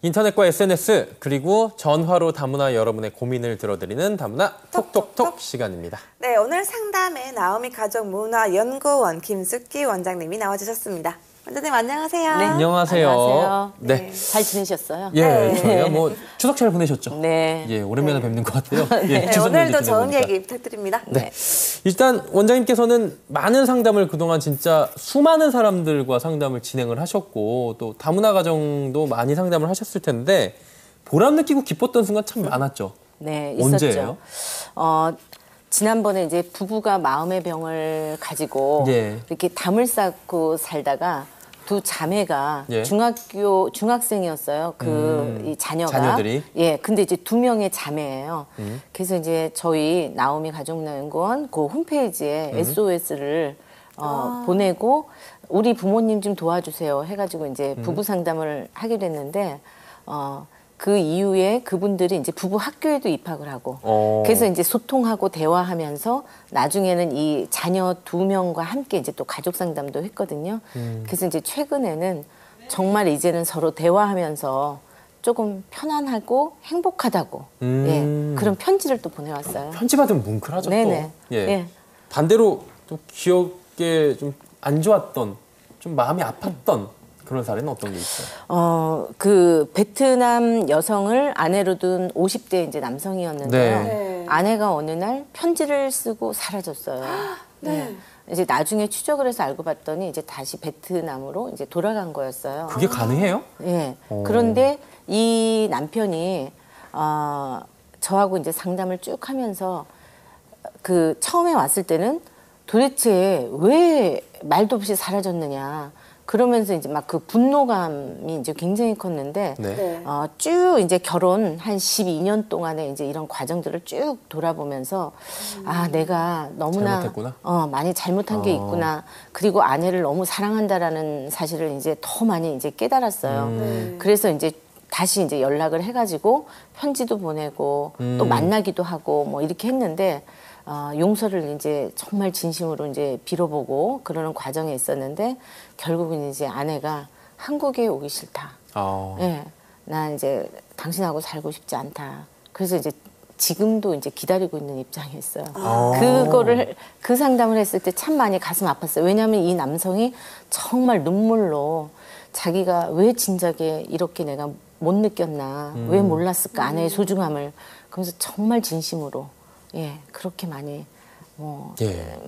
인터넷과 SNS 그리고 전화로 다문화 여러분의 고민을 들어드리는 다문화 톡톡톡 시간입니다. 네, 오늘 상담에 나오미 가족문화연구원 김숙기 원장님이 나와주셨습니다. 원장님 안녕하세요. 네, 안녕하세요. 안녕하세요. 네. 잘 지내셨어요? 예, 네. 저희가 뭐 추석 잘 보내셨죠? 네. 예, 오랜만에 뵙는 것 같아요. 네, 추석 오늘도 연휴 좋은 지내보니까. 얘기 부탁드립니다. 네. 일단 원장님께서는 많은 상담을 그동안 진짜 수많은 사람들과 상담을 진행을 하셨고 또 다문화 가정도 많이 상담을 하셨을 텐데 보람 느끼고 기뻤던 순간 참 많았죠. 네, 있었죠. 언제예요? 지난번에 이제 부부가 마음의 병을 가지고 예. 이렇게 담을 쌓고 살다가 두 자매가 예. 중학생이었어요. 이 자녀가. 자녀들이? 예, 근데 이제 2명의 자매예요. 그래서 이제 저희 나오미 가족연구원 그 홈페이지에 SOS를 보내고 우리 부모님 좀 도와주세요 해가지고 이제 부부 상담을 하게 됐는데 그 이후에 그분들이 이제 부부 학교에도 입학을 하고 그래서 이제 소통하고 대화하면서 나중에는 이 자녀 2명과 함께 이제 또 가족 상담도 했거든요. 그래서 이제 최근에는 정말 이제는 서로 대화하면서 조금 편안하고 행복하다고 예, 그런 편지를 또 보내왔어요. 편지 받으면 뭉클하죠. 네네. 또. 예. 예. 반대로 좀 기억에 좀 안 좋았던, 좀 마음이 아팠던 그런 사례는 어떤 게 있어요? 그 베트남 여성을 아내로 둔 50대 이제 남성이었는데요. 네. 아내가 어느 날 편지를 쓰고 사라졌어요. 네. 이제 나중에 추적을 해서 알고 봤더니 이제 다시 베트남으로 이제 돌아간 거였어요. 그게 가능해요? 예. 그런데 이 남편이 저하고 이제 상담을 쭉 하면서 그 처음에 왔을 때는 도대체 왜 말도 없이 사라졌느냐. 그러면서 이제 막 그 분노감이 이제 굉장히 컸는데, 네. 쭉 이제 결혼 한 12년 동안에 이제 이런 과정들을 쭉 돌아보면서, 내가 너무나, 잘못했구나? 많이 잘못한 게 있구나. 그리고 아내를 너무 사랑한다라는 사실을 이제 더 많이 이제 깨달았어요. 그래서 이제 다시 이제 연락을 해가지고 편지도 보내고 또 만나기도 하고 뭐 이렇게 했는데, 용서를 이제 정말 진심으로 이제 빌어보고 그러는 과정에 있었는데 결국은 이제 아내가 한국에 오기 싫다. 예, 나 이제 당신하고 살고 싶지 않다. 그래서 이제 지금도 이제 기다리고 있는 입장에 있어요. 그 상담을 했을 때 참 많이 가슴 아팠어요. 왜냐하면 이 남성이 정말 눈물로 자기가 왜 진작에 이렇게 내가 못 느꼈나, 왜 몰랐을까 아내의 소중함을. 그러면서 정말 진심으로. 예, 그렇게 많이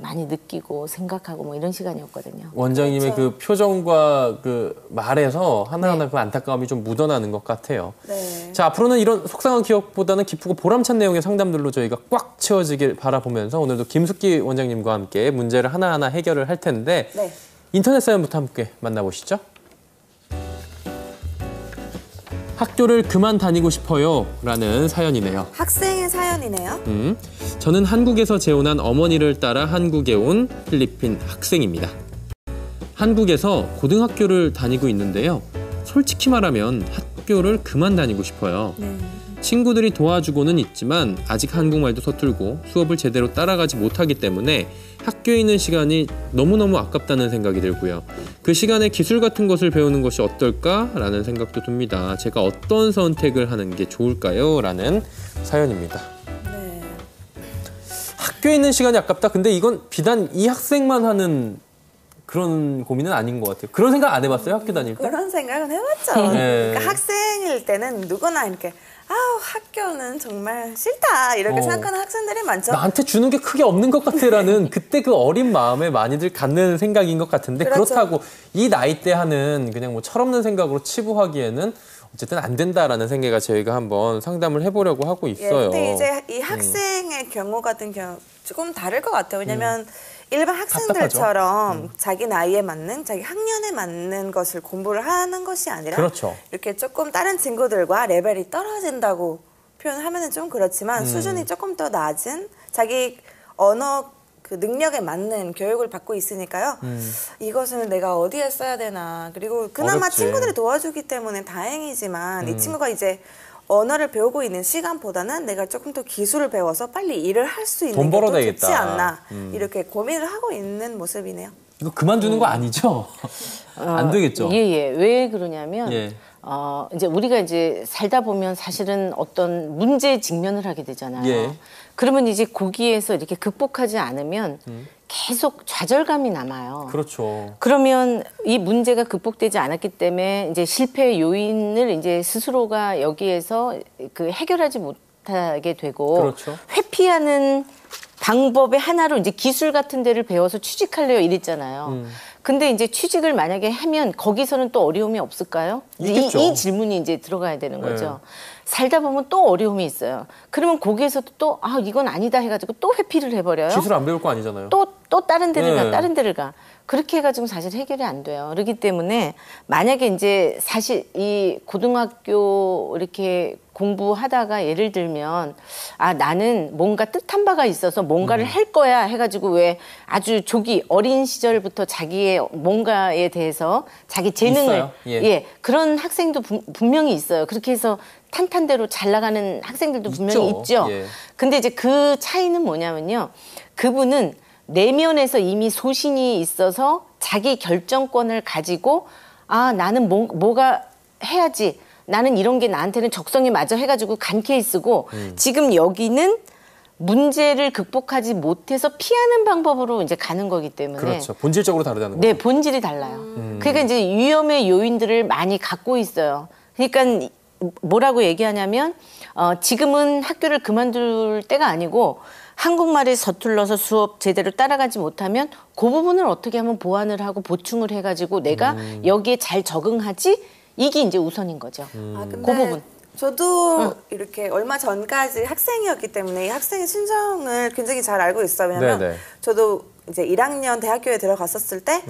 많이 느끼고 생각하고 뭐 이런 시간이었거든요. 원장님의 그 표정과 그 말에서 하나하나 그 안타까움이 좀 묻어나는 것 같아요. 네. 자, 앞으로는 이런 속상한 기억보다는 기쁘고 보람찬 내용의 상담들로 저희가 꽉 채워지길 바라보면서 오늘도 김숙기 원장님과 함께 문제를 하나하나 해결을 할 텐데 인터넷 사연부터 함께 만나보시죠. 학교를 그만 다니고 싶어요 라는 사연이네요. 학생의 사연이네요. 저는 한국에서 재혼한 어머니를 따라 한국에 온 필리핀 학생입니다. 한국에서 고등학교를 다니고 있는데요. 솔직히 말하면 학교를 그만 다니고 싶어요. 친구들이 도와주고는 있지만 아직 한국말도 서툴고 수업을 제대로 따라가지 못하기 때문에 학교에 있는 시간이 너무너무 아깝다는 생각이 들고요. 그 시간에 기술 같은 것을 배우는 것이 어떨까라는 생각도 듭니다. 제가 어떤 선택을 하는 게 좋을까요? 라는 사연입니다. 네. 학교에 있는 시간이 아깝다. 근데 이건 비단 이 학생만 하는 그런 고민은 아닌 것 같아요. 그런 생각 안 해봤어요? 학교 다닐 때? 그런 생각은 해봤죠. 네. 그러니까 학생일 때는 누구나 이렇게 학교는 정말 싫다 이렇게 생각하는 학생들이 많죠. 나한테 주는 게 크게 없는 것 같아라는 그때 그 어린 마음에 많이들 갖는 생각인 것 같은데 그렇죠. 그렇다고 이 나이 때 하는 그냥 뭐 철없는 생각으로 치부하기에는 어쨌든 안 된다라는 생각을 저희가 한번 상담을 해보려고 하고 있어요. 근데 이제 이 학생의 경우 같은 경우 조금 다를 것 같아요. 왜냐면 일반 학생들처럼 자기 나이에 맞는, 자기 학년에 맞는 것을 공부를 하는 것이 아니라 그렇죠. 이렇게 조금 다른 친구들과 레벨이 떨어진다고 표현하면 좀 그렇지만 수준이 조금 더 낮은 자기 언어 그 능력에 맞는 교육을 받고 있으니까요. 이것을 내가 어디에 써야 되나. 그리고 그나마 어렵지. 친구들이 도와주기 때문에 다행이지만 이 친구가 이제 언어를 배우고 있는 시간보다는 내가 조금 더 기술을 배워서 빨리 일을 할 수 있는 게 더 좋지 않나 이렇게 고민을 하고 있는 모습이네요. 이거 그만두는 거 아니죠? 안 되겠죠? 예. 왜 그러냐면 이제 우리가 이제 살다 보면 사실은 어떤 문제에 직면을 하게 되잖아요. 예. 그러면 이제 거기에서 이렇게 극복하지 않으면 계속 좌절감이 남아요. 그렇죠. 그러면 이 문제가 극복되지 않았기 때문에 이제 실패의 요인을 이제 스스로가 여기에서 그 해결하지 못하게 되고 그렇죠. 회피하는 방법의 하나로 이제 기술 같은 데를 배워서 취직할래요 이랬잖아요. 근데 이제 취직을 만약에 하면 거기서는 또 어려움이 없을까요? 있겠죠. 이 질문이 이제 들어가야 되는 거죠. 네. 살다 보면 또 어려움이 있어요. 그러면 거기에서도 또 이건 아니다 해가지고 또 회피를 해버려요. 기술 안 배울 거 아니잖아요. 또 다른 데를 네. 가, 다른 데를 가. 그렇게 해가지고 사실 해결이 안 돼요. 그렇기 때문에 만약에 이제 사실 이 고등학교 이렇게 공부하다가 예를 들면 나는 뭔가 뜻한 바가 있어서 뭔가를 할 거야 해가지고 왜 아주 어린 시절부터 자기의 뭔가에 대해서 자기 재능을 있어요. 예. 그런 학생도 분명히 있어요. 그렇게 해서 탄탄대로 잘 나가는 학생들도 분명히 있죠. 예. 근데 이제 그 차이는 뭐냐면요. 그분은 내면에서 이미 소신이 있어서 자기 결정권을 가지고 나는 뭐가 해야지. 나는 이런 게 나한테는 적성에 맞아 해가지고 간 케이스고 지금 여기는 문제를 극복하지 못해서 피하는 방법으로 이제 가는 거기 때문에 그렇죠. 본질적으로 다르다는 거죠. 네, 본질이 달라요. 그러니까 이제 위험의 요인들을 많이 갖고 있어요. 그러니까 뭐라고 얘기하냐면 지금은 학교를 그만둘 때가 아니고 한국말에 서툴러서 수업 제대로 따라가지 못하면 그 부분을 어떻게 하면 보완을 하고 보충을 해가지고 내가 여기에 잘 적응하지? 이게 이제 우선인 거죠. 근데 그 부분. 저도 이렇게 얼마 전까지 학생이었기 때문에 이 학생의 심정을 굉장히 잘 알고 있어요. 왜냐면 네네. 저도 이제 1학년 대학교에 들어갔었을 때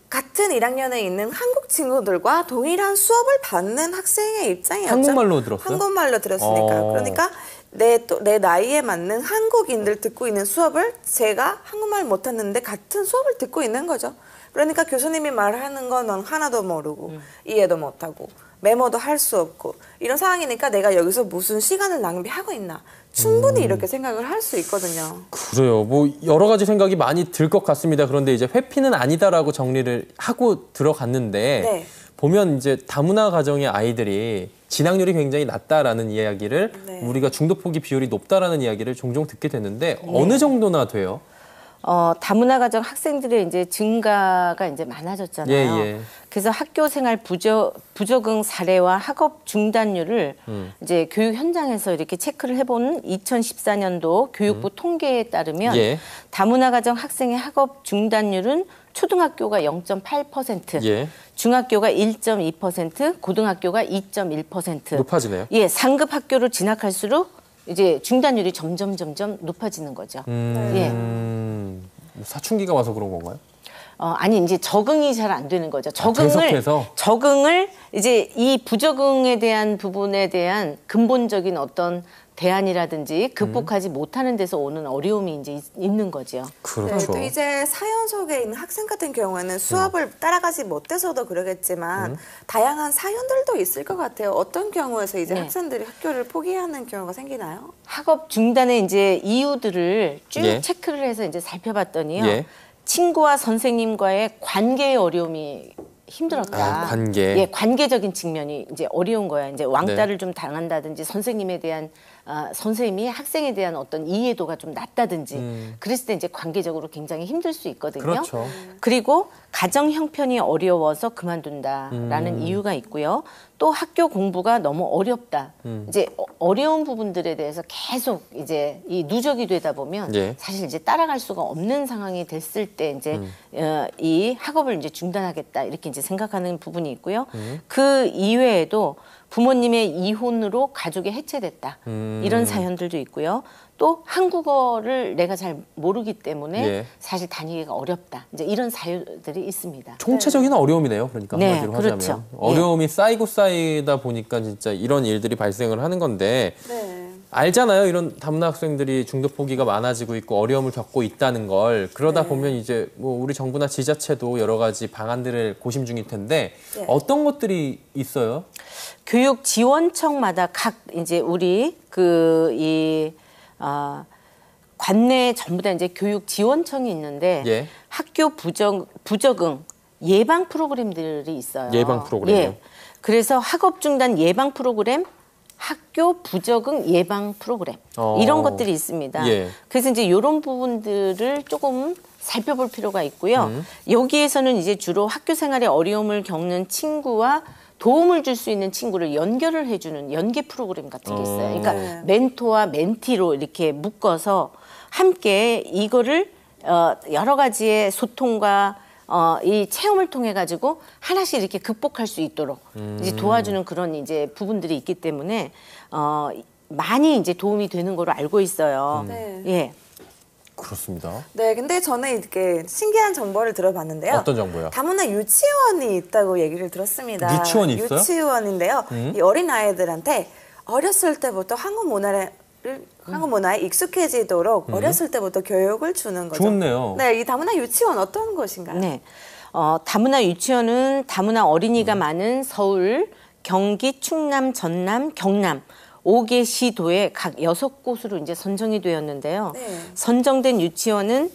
같은 1학년에 있는 한국 친구들과 동일한 수업을 받는 학생의 입장이었죠. 한국말로 들었어요? 한국말로 들었으니까요. 그러니까 내 나이에 맞는 한국인들 듣고 있는 수업을 제가 한국말 못하는데 같은 수업을 듣고 있는 거죠. 그러니까 교수님이 말하는 건 넌 하나도 모르고 이해도 못하고 메모도 할 수 없고 이런 상황이니까 내가 여기서 무슨 시간을 낭비하고 있나 충분히 이렇게 생각을 할 수 있거든요. 그래요. 뭐 여러 가지 생각이 많이 들 것 같습니다. 그런데 이제 회피는 아니다라고 정리를 하고 들어갔는데 네. 보면 이제 다문화 가정의 아이들이 진학률이 굉장히 낮다라는 이야기를 네. 우리가 중도 포기 비율이 높다라는 이야기를 종종 듣게 되는데 어느 정도나 돼요? 다문화 가정 학생들의 이제 증가가 이제 많아졌잖아요. 예. 그래서 학교 생활 부적응 사례와 학업 중단율을 이제 교육 현장에서 이렇게 체크를 해보는 2014년도 교육부 통계에 따르면 예. 다문화 가정 학생의 학업 중단율은 초등학교가 0.8%, 예. 중학교가 1.2%, 고등학교가 2.1%. 높아지네요. 예, 상급 학교로 진학할수록 이제 중단율이 점점 높아지는 거죠. 예. 사춘기가 와서 그런 건가요? 아니 이제 적응이 잘 안 되는 거죠. 계속해서? 적응을 이제 이 부적응에 대한 부분에 대한 근본적인 어떤 대안이라든지 극복하지 못하는 데서 오는 어려움이 이제 있는 거죠. 그렇죠. 또 이제 사연 속에 있는 학생 같은 경우에는 수업을 따라가지 못해서도 그러겠지만 다양한 사연들도 있을 것 같아요. 어떤 경우에서 이제 네. 학생들이 학교를 포기하는 경우가 생기나요? 학업 중단의 이제 이유들을 쭉 예. 체크를 해서 이제 살펴봤더니요. 예. 친구와 선생님과의 관계의 어려움이 힘들었다. 관계. 예, 관계적인 측면이 이제 어려운 거야. 이제 왕따를 좀 당한다든지 선생님에 대한 선생님이 학생에 대한 어떤 이해도가 좀 낮다든지 그랬을 때 이제 관계적으로 굉장히 힘들 수 있거든요. 그렇죠. 그리고 가정 형편이 어려워서 그만둔다라는 이유가 있고요. 또 학교 공부가 너무 어렵다. 이제 어려운 부분들에 대해서 계속 이제 이 누적이 되다 보면 예. 사실 이제 따라갈 수가 없는 상황이 됐을 때 이제 이 학업을 이제 중단하겠다 이렇게 이제 생각하는 부분이 있고요. 그 이외에도 부모님의 이혼으로 가족이 해체됐다 이런 사연들도 있고요. 또 한국어를 내가 잘 모르기 때문에 예. 사실 다니기가 어렵다. 이제 이런 사유들이 있습니다. 총체적인 어려움이네요. 그러니까 네, 한마디로 그렇죠. 하자면. 예. 어려움이 쌓이다 보니까 진짜 이런 일들이 발생을 하는 건데 네. 알잖아요. 이런 다문화 학생들이 중도 포기가 많아지고 있고 어려움을 겪고 있다는 걸. 그러다 보면 이제 뭐 우리 정부나 지자체도 여러 가지 방안들을 고심 중일 텐데 네. 어떤 것들이 있어요? 교육 지원청마다 각 이제 우리 관내에 전부 다 이제 교육 지원청이 있는데 예. 학교 부적응 예방 프로그램들이 있어요. 예방 프로그램이요? 예. 그래서 학업 중단 예방 프로그램, 학교 부적응 예방 프로그램 이런 것들이 있습니다. 예. 그래서 이제 이런 부분들을 조금 살펴볼 필요가 있고요. 여기에서는 이제 주로 학교 생활에 어려움을 겪는 친구와 도움을 줄 수 있는 친구를 연결을 해주는 연계 프로그램 같은 게 있어요. 그러니까 네. 멘토와 멘티로 이렇게 묶어서 함께 이거를 여러 가지의 소통과 이 체험을 통해 가지고 하나씩 이렇게 극복할 수 있도록 이제 도와주는 그런 이제 부분들이 있기 때문에 많이 이제 도움이 되는 거로 알고 있어요. 네. 예. 그렇습니다. 네, 근데 저는 이렇게 신기한 정보를 들어봤는데요. 어떤 정보요? 다문화 유치원이 있다고 얘기를 들었습니다. 유치원이 있어요? 유치원인데요. 이 어린 아이들한테 어렸을 때부터 한국 문화에 익숙해지도록 어렸을 때부터 교육을 주는 거죠. 좋네요. 네, 이 다문화 유치원 어떤 곳인가요? 네. 다문화 유치원은 다문화 어린이가 많은 서울, 경기, 충남, 전남, 경남 5개 시도에 각 6곳으로 이제 선정이 되었는데요. 네. 선정된 유치원은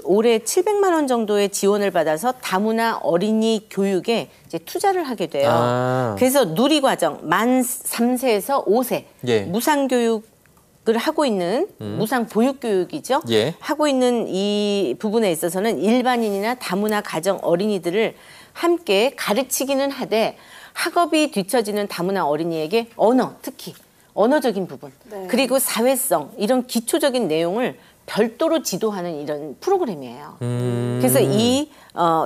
올해 700만 원 정도의 지원을 받아서 다문화 어린이 교육에 이제 투자를 하게 돼요. 아. 그래서 누리과정 만 3세에서 5세 예. 무상교육을 하고 있는 무상 보육교육이죠. 예. 하고 있는 이 부분에 있어서는 일반인이나 다문화 가정 어린이들을 함께 가르치기는 하되 학업이 뒤처지는 다문화 어린이에게 언어, 특히 언어적인 부분, 네. 그리고 사회성 이런 기초적인 내용을 별도로 지도하는 이런 프로그램이에요. 그래서 이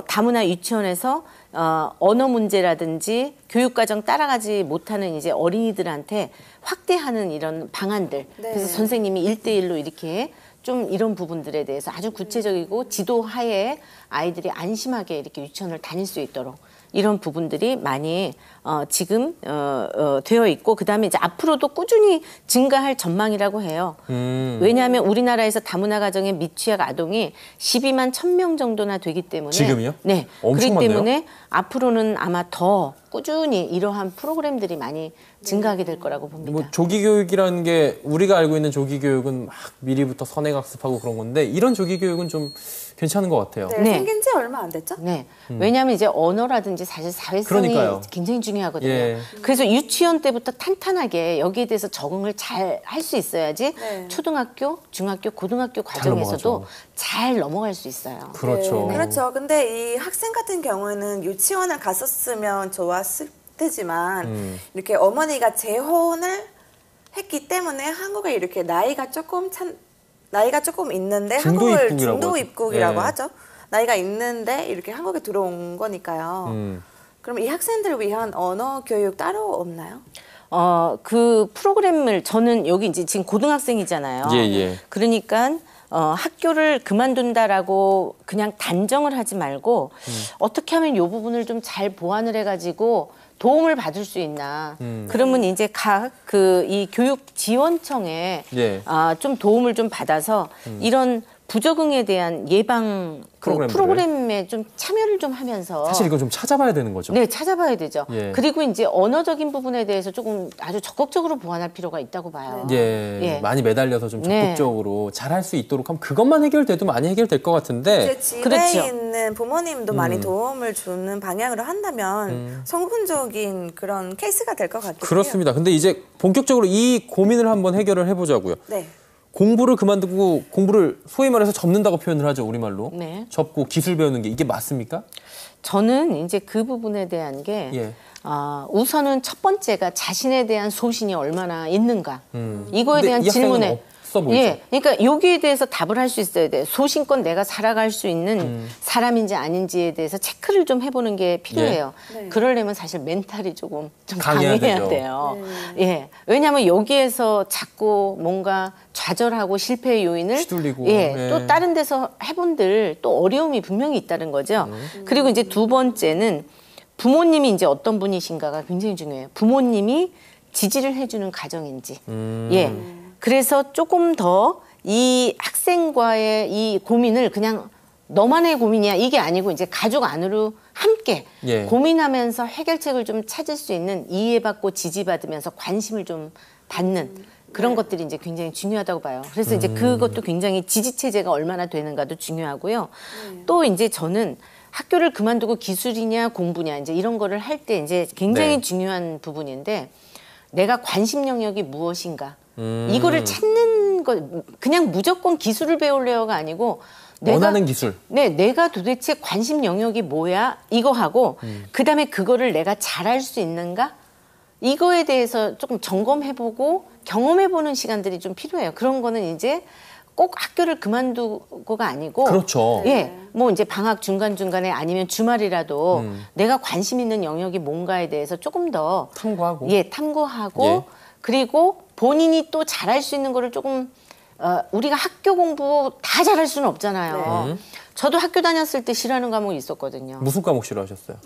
다문화 유치원에서 언어 문제라든지 교육과정 따라가지 못하는 이제 어린이들한테 확대하는 이런 방안들. 네. 그래서 선생님이 1대1로 이렇게 좀 이런 부분들에 대해서 아주 구체적이고 지도하에 아이들이 안심하게 이렇게 유치원을 다닐 수 있도록 이런 부분들이 많이 지금 되어 있고 그다음에 이제 앞으로도 꾸준히 증가할 전망이라고 해요. 왜냐하면 우리나라에서 다문화 가정의 미취학 아동이 12만 1,000명 정도나 되기 때문에 지금이요? 네. 엄청 그렇기 많네요. 때문에 앞으로는 아마 더 꾸준히 이러한 프로그램들이 많이 증가하게 될 거라고 봅니다. 뭐 조기 교육이라는 게 우리가 알고 있는 조기 교육은 막 미리부터 선행학습하고 그런 건데 이런 조기 교육은 좀 괜찮은 것 같아요. 네, 네. 생긴 지 얼마 안 됐죠? 네. 왜냐하면 이제 언어라든지 사실 사회성이 그러니까요. 굉장히 중요하거든요. 예. 그래서 유치원 때부터 탄탄하게 여기에 대해서 적응을 잘 할 수 있어야지 네. 초등학교, 중학교, 고등학교 과정에서도 넘어가죠. 잘 넘어갈 수 있어요. 그렇죠. 네, 그렇죠. 근데 이 학생 같은 경우에는 유치원을 갔었으면 좋았을 테지만 이렇게 어머니가 재혼을 했기 때문에 한국에 이렇게 나이가 조금 있는데 중도 한국을 입국이라고 중도 하죠. 입국이라고 예. 하죠. 나이가 있는데 이렇게 한국에 들어온 거니까요. 그럼 이 학생들을 위한 언어 교육 따로 없나요? 그 프로그램을 저는 여기 이제 지금 고등학생이잖아요. 예, 예. 그러니까 학교를 그만둔다라고 그냥 단정을 하지 말고 어떻게 하면 이 부분을 좀 잘 보완을 해가지고 도움을 받을 수 있나. 그러면 이제 각 이 교육지원청에 예. 좀 도움을 좀 받아서 이런 부적응에 대한 예방 프로그램에 좀 참여를 좀 하면서 사실 이건 좀 찾아봐야 되는 거죠. 네, 찾아봐야 되죠. 예. 그리고 이제 언어적인 부분에 대해서 조금 아주 적극적으로 보완할 필요가 있다고 봐요. 예, 예. 많이 매달려서 좀 네. 적극적으로 잘할 수 있도록 하면 그것만 해결돼도 많이 해결될 것 같은데 이제 집에 그렇죠. 있는 부모님도 많이 도움을 주는 방향으로 한다면 성공적인 그런 케이스가 될 것 같긴 해요. 그렇습니다. 근데 이제 본격적으로 이 고민을 한번 해결을 해보자고요. 네. 공부를 그만두고 공부를 소위 말해서 접는다고 표현을 하죠, 우리말로. 네. 접고 기술 배우는 게 이게 맞습니까? 저는 이제 그 부분에 대한 게 예. 우선은 첫 번째가 자신에 대한 소신이 얼마나 있는가. 이거에 근데 대한 이 학생은 질문에 없어 보이죠? 예, 그러니까 여기에 대해서 답을 할 수 있어야 돼. 소신껏 내가 살아갈 수 있는 사람인지 아닌지에 대해서 체크를 좀 해보는 게 필요해요. 네. 그러려면 사실 멘탈이 좀 강해야 강해야 되죠. 돼요. 예, 왜냐하면 여기에서 자꾸 뭔가 좌절하고 실패의 요인을 휘둘리고, 예, 예. 또 다른 데서 해본들 또 어려움이 분명히 있다는 거죠. 그리고 이제 두 번째는 부모님이 이제 어떤 분이신가가 굉장히 중요해요. 부모님이 지지를 해주는 가정인지. 예. 그래서 조금 더 이 학생과의 이 고민을 그냥 너만의 고민이야 이게 아니고 이제 가족 안으로 함께 예. 고민하면서 해결책을 좀 찾을 수 있는 이해받고 지지받으면서 관심을 좀 받는 그런 것들이 이제 굉장히 중요하다고 봐요. 그래서 이제 그것도 굉장히 지지 체제가 얼마나 되는가도 중요하고요. 또 이제 저는 학교를 그만두고 기술이냐 공부냐 이제 이런 거를 할 때 이제 굉장히 네. 중요한 부분인데 내가 관심 영역이 무엇인가 이거를 찾는 거 그냥 무조건 기술을 배우려가 아니고 원하는 기술. 네, 내가 도대체 관심 영역이 뭐야 이거 하고 그다음에 그거를 내가 잘할 수 있는가 이거에 대해서 조금 점검해보고 경험해보는 시간들이 좀 필요해요. 그런 거는 이제 꼭 학교를 그만두고가 아니고 그렇죠. 예, 뭐 이제 방학 중간중간에 아니면 주말이라도 내가 관심 있는 영역이 뭔가에 대해서 조금 더 탐구하고. 예, 탐구하고 예. 그리고 본인이 또 잘할 수 있는 거를 조금 우리가 학교 공부 다 잘할 수는 없잖아요. 저도 학교 다녔을 때 싫어하는 과목이 있었거든요. 무슨 과목 싫어하셨어요?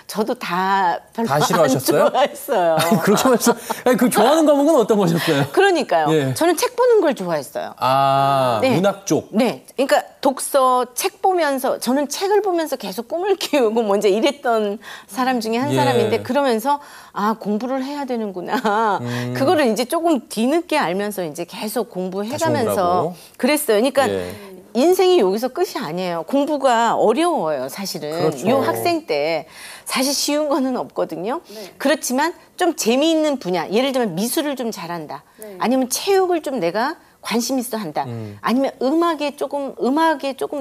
저도 다 별로 다 싫어하셨어요? 안 좋아했어요. 그렇게 말씀. 그 좋아하는 과목은 어떤 거셨어요? 그러니까요. 예. 저는 책 보는 걸 좋아했어요. 아, 네. 문학 쪽. 네, 그러니까 독서, 책 보면서 저는 책을 보면서 계속 꿈을 키우고 뭐 이제 이랬던 사람 중에 한 예. 사람인데 그러면서 아 공부를 해야 되는구나. 그거를 이제 조금 뒤늦게 알면서 이제 계속 공부해가면서 공부하고. 그랬어요. 그러니까 예. 인생이 여기서 끝이 아니에요. 공부가 어려워요, 사실은. 그렇죠. 요 학생 때 사실 쉬운 거는 없거든요. 그렇지만 좀 재미있는 분야, 예를 들면 미술을 좀 잘한다. 아니면 체육을 좀 내가 관심 있어 한다. 아니면 음악에 조금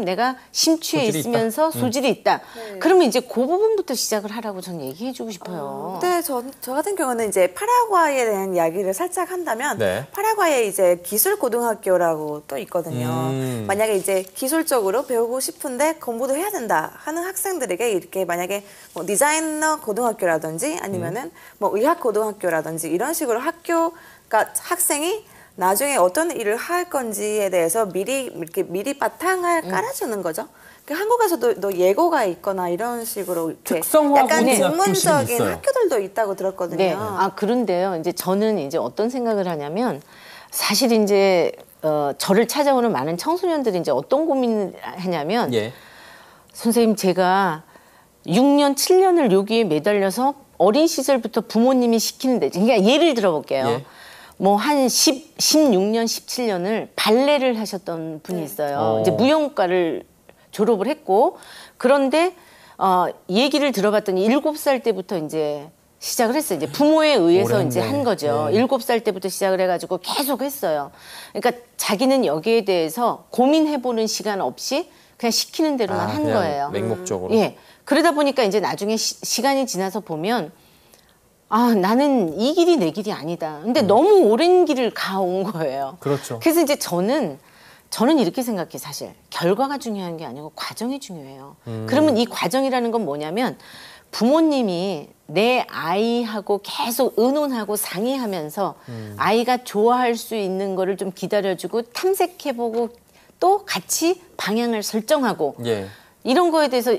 내가 심취해 소질이 있으면서 소질이 있다. 그러면 이제 그 부분부터 시작을 하라고 저는 얘기해주고 싶어요. 근데 저 같은 경우는 이제 파라과이에 대한 이야기를 살짝 한다면 네. 파라과이에 이제 기술 고등학교라고 또 있거든요. 만약에 이제 기술적으로 배우고 싶은데 공부도 해야 된다 하는 학생들에게 이렇게 만약에 뭐 디자이너 고등학교라든지 아니면은 뭐 의학 고등학교라든지 이런 식으로 학교가 학생이 나중에 어떤 일을 할 건지에 대해서 미리 바탕을 깔아주는 거죠. 한국에서도 예고가 있거나 이런 식으로 이렇게 특성화 약간 고등학교 전문적인 있어요. 학교들도 있다고 들었거든요. 네. 아, 그런데요. 이제 저는 이제 어떤 생각을 하냐면 사실 이제 저를 찾아오는 많은 청소년들이 이제 어떤 고민을 하냐면 예. 선생님 제가 6년, 7년을 여기에 매달려서 어린 시절부터 부모님이 시키는데 그러니까 예를 들어볼게요. 예. 뭐 한 16년, 17년을 발레를 하셨던 분이 있어요. 이제 무용과를 졸업을 했고 그런데 얘기를 들어봤더니 7살 때부터 이제 시작을 했어요. 이제 부모에 의해서 오래 이제 했네. 한 거죠. 네. 7살 때부터 시작을 해가지고 계속 했어요. 그러니까 자기는 여기에 대해서 고민해보는 시간 없이 그냥 시키는 대로만 한 그냥 거예요. 맹목적으로. 예. 그러다 보니까 이제 나중에 시간이 지나서 보면 아, 나는 이 길이 내 길이 아니다. 근데 너무 오랜 길을 가온 거예요. 그렇죠. 그래서 이제 저는 이렇게 생각해 사실. 결과가 중요한 게 아니고 과정이 중요해요. 그러면 이 과정이라는 건 뭐냐면 부모님이 내 아이하고 계속 의논하고 상의하면서 아이가 좋아할 수 있는 거를 좀 기다려주고 탐색해보고 또 같이 방향을 설정하고 예. 이런 거에 대해서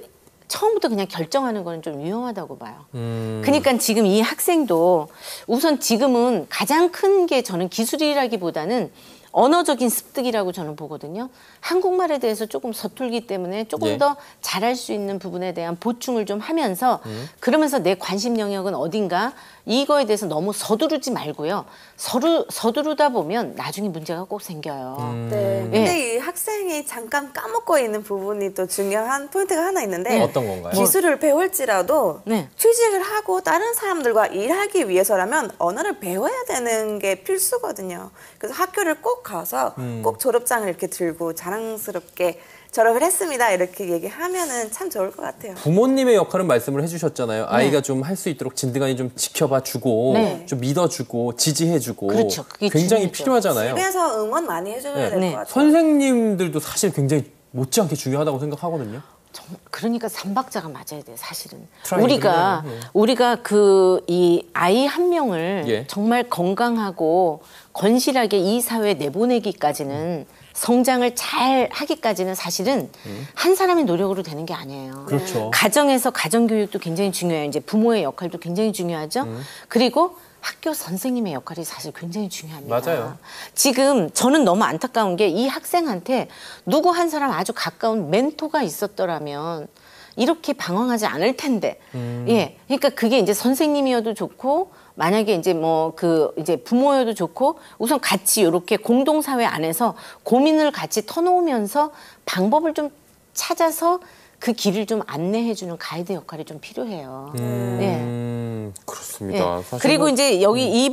처음부터 그냥 결정하는 거는 좀 위험하다고 봐요. 그러니까 지금 이 학생도 우선 지금은 가장 큰 게 저는 기술이라기보다는 언어적인 습득이라고 저는 보거든요. 한국말에 대해서 조금 서툴기 때문에 조금 예. 더 잘할 수 있는 부분에 대한 보충을 좀 하면서 그러면서 내 관심 영역은 어딘가 이거에 대해서 너무 서두르지 말고요. 서두르다 보면 나중에 문제가 꼭 생겨요. 네. 근데 이 학생이 잠깐 까먹고 있는 부분이 또 중요한 포인트가 하나 있는데 어떤 건가요? 기술을 배울지라도 네. 취직을 하고 다른 사람들과 일하기 위해서라면 언어를 배워야 되는 게 필수거든요. 그래서 학교를 꼭 가서 꼭 졸업장을 이렇게 들고 자랑스럽게 졸업을 했습니다. 이렇게 얘기하면은 참 좋을 것 같아요. 부모님의 역할은 말씀을 해주셨잖아요. 아이가 좀 할 수 있도록 진드간이 좀 지켜봐주고 네. 좀 믿어주고 지지해주고 그렇죠. 그게 굉장히 중요하죠. 필요하잖아요. 집에서 응원 많이 해줘야 될 것 네. 같아요. 선생님들도 사실 굉장히 못지않게 중요하다고 생각하거든요. 그러니까 삼박자가 맞아야 돼요, 사실은. 트라이앵글이네요. 우리가 이 아이 한 명을 예. 정말 건강하고 건실하게 이 사회에 내보내기까지는 성장을 잘 하기까지는 사실은 한 사람의 노력으로 되는 게 아니에요. 그렇죠. 가정에서 가정교육도 굉장히 중요해요. 이제 부모의 역할도 굉장히 중요하죠. 그리고 학교 선생님의 역할이 사실 굉장히 중요합니다. 맞아요. 지금 저는 너무 안타까운 게 이 학생한테 누구 한 사람 아주 가까운 멘토가 있었더라면 이렇게 방황하지 않을 텐데. 예. 그러니까 그게 이제 선생님이어도 좋고 만약에 이제 이제 부모여도 좋고 우선 같이 이렇게 공동사회 안에서 고민을 같이 터놓으면서 방법을 좀 찾아서 그 길을 좀 안내해주는 가이드 역할이 좀 필요해요. 그렇습니다. 예. 그리고 이제 여기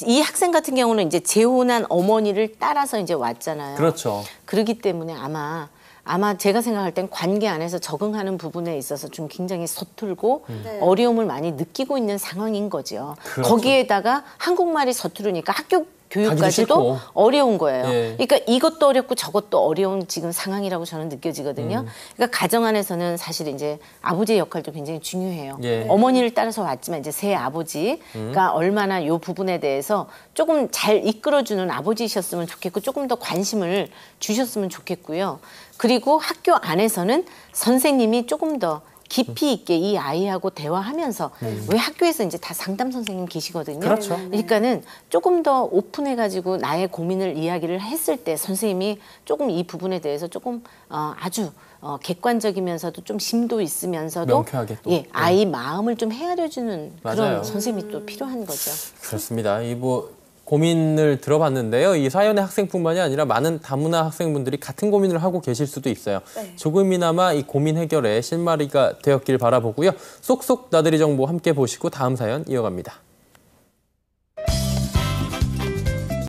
이 학생 같은 경우는 이제 재혼한 어머니를 따라서 이제 왔잖아요. 그렇죠. 그렇기 때문에 아마 제가 생각할 땐 관계 안에서 적응하는 부분에 있어서 좀 굉장히 서툴고 어려움을 많이 느끼고 있는 상황인 거죠. 그렇죠. 거기에다가 한국말이 서투르니까 학교 교육까지도 어려운 거예요. 예. 그러니까 이것도 어렵고 저것도 어려운 지금 상황이라고 저는 느껴지거든요. 그러니까 가정 안에서는 사실 이제 아버지의 역할도 굉장히 중요해요. 예. 어머니를 따라서 왔지만 이제 새 아버지가 얼마나 이 부분에 대해서 조금 잘 이끌어주는 아버지셨으면 좋겠고 조금 더 관심을 주셨으면 좋겠고요. 그리고 학교 안에서는 선생님이 조금 더 깊이 있게 이 아이하고 대화하면서 왜 학교에서 이제 다 상담 선생님 계시거든요. 그렇죠. 그러니까는 조금 더 오픈해가지고 나의 고민을 이야기를 했을 때 선생님이 조금 이 부분에 대해서 조금 아주 객관적이면서도 좀 심도 있으면서도 명쾌하게 또. 예, 아이 마음을 좀 헤아려주는 맞아요. 그런 선생님이 또 필요한 거죠. 그렇습니다. 이 고민을 들어봤는데요. 이 사연의 학생뿐만이 아니라 많은 다문화 학생분들이 같은 고민을 하고 계실 수도 있어요. 네. 조금이나마 이 고민 해결에 실마리가 되었길 바라보고요. 쏙쏙 나들이 정보 함께 보시고 다음 사연 이어갑니다.